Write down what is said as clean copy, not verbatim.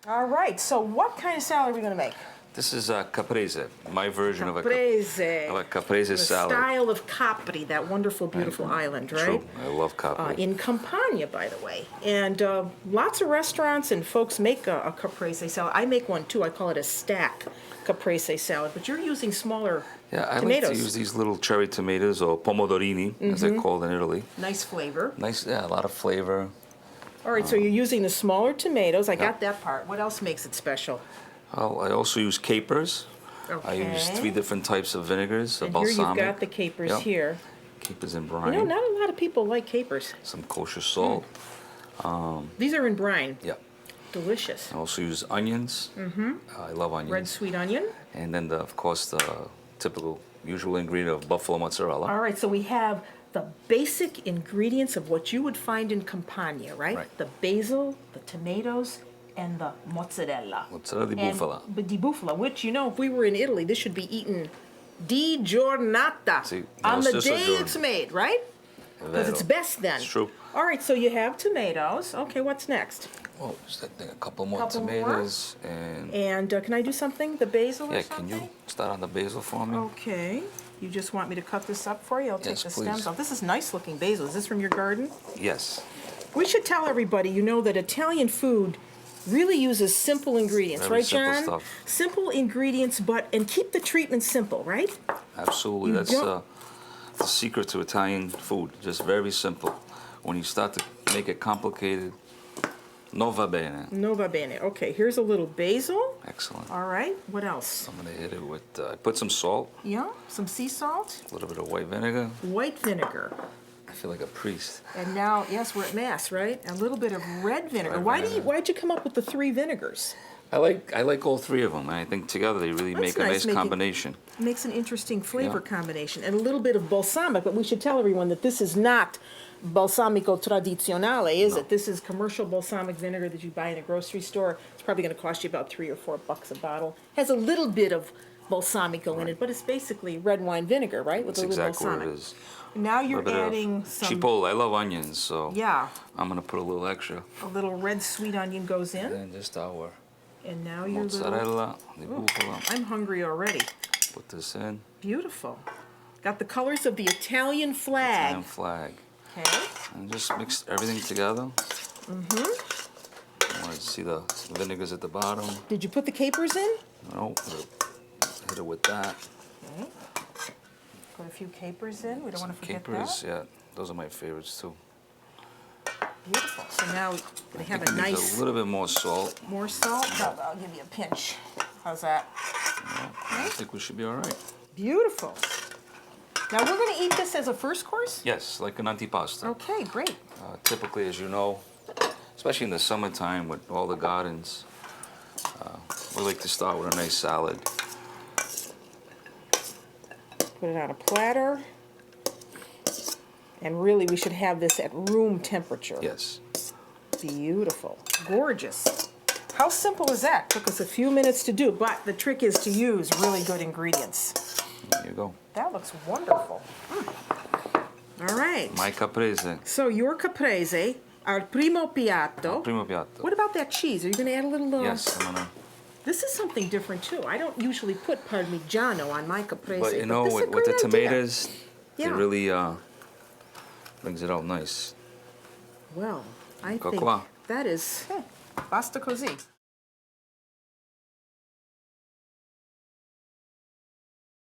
All right, so what kind of salad are we going to make? This is caprese, my version Caprese. of a caprese salad. The style of Capri, that wonderful, beautiful island, right? True, I love Capri. In Campania, by the way. And lots of restaurants and folks make a caprese salad. I make one too. I call it a stack caprese salad. But you're using smaller tomatoes. Like to use these little cherry tomatoes, or pomodorini, as they're called in Italy. Nice flavor. Nice, yeah, a lot of flavor. All right, so you're using the smaller tomatoes. I got that part. What else makes it special? Well, I also use capers. Okay. I use 3 different types of vinegars, And balsamic. here you've got the capers here. Capers in brine. You know, not a lot of people like capers. Some kosher salt. These are in brine. Yeah. Delicious. I also use onions. I love onions. Red sweet onion. And then, of course, the typical, usual ingredient of buffalo mozzarella. All right, so we have the basic ingredients of what you would find in Campania, right? Right. The basil, the tomatoes, and the mozzarella. Mozzarella di bufala. But di bufala, which, you know, if we were in Italy, this should be eaten di giornata, See, on the stesso day giorno. it's made, right? Because it's best then. It's true. All right, so you have tomatoes. Okay, what's next? Well, just I think a couple more Couple more? tomatoes. And And can I do something? The basil or yeah, something? can you start on the basil for me? Okay. You just want me to cut this up for you? I'll take Yes, the please. stems off. This is nice looking basil. Is this from your garden? Yes. We should tell everybody, you know, that Italian food really uses simple ingredients, Very right, simple John? stuff. Simple ingredients, and keep the treatment simple, right? Absolutely. You That's don't- the secret to Italian food. Just very simple. When you start to make it complicated, no va bene. No va bene. Okay, here's a little basil. Excellent. All right, what else? I'm going to hit it with, I put some salt, Yeah, some sea salt, a little bit of white vinegar. white vinegar. I feel like a priest. And now, yes, we're at Mass, right? A little bit of red vinegar. Red Why'd vinegar. you come up with the 3 vinegars? I like all 3 of them. And I think together they really That's make a nice, nice making- combination. Makes an interesting flavor Yeah. combination. And a little bit of balsamic, but we should tell everyone that this is not balsamico tradizionale, is No. it? This is commercial balsamic vinegar that you buy in a grocery store. It's probably going to cost you about $3 or $4 a bottle. Has a little bit of balsamico in it, but it's basically red wine vinegar, right? With That's a little exactly what balsamic. it is. Now A you're little bit of adding some, chipotle. I love onions, so yeah, I'm going to put a little extra. a little red sweet onion goes in. And just our And now your little, mozzarella di bufala. I'm hungry already. Put this in. Beautiful. Got the colors of the Italian flag. Italian flag. Okay. And just mix everything together. I want to see the vinegars at the bottom. Did you put the capers in? No, hit it with that. Okay. Put a few capers in. We don't want to forget Capers, that. yeah, those are my favorites too. Beautiful. So now they have I a think it needs nice a little bit more salt. more salt. I'll give you a pinch. How's that? I think we should be all right. Beautiful. Now we're going to eat this as a first course? Yes, like an antipasta. Okay, great. Typically, as you know, especially in the summertime with all the gardens, we like to start with a nice salad. Put it on a platter. And really, we should have this at room temperature. Yes. Beautiful. Gorgeous. How simple is that? Took us a few minutes to do, but the trick is to use really good ingredients. There you go. That looks wonderful. All right. My caprese. So your caprese, our primo piatto. Primo piatto. What about that cheese? Are you going to add a little? Yes, I'm gonna. This is something different too. I don't usually put Parmigiano on my caprese. But you know, this is a with the great idea. tomatoes, Yeah. it really brings it out nice. Well, I Ecco think qua. that is basta così.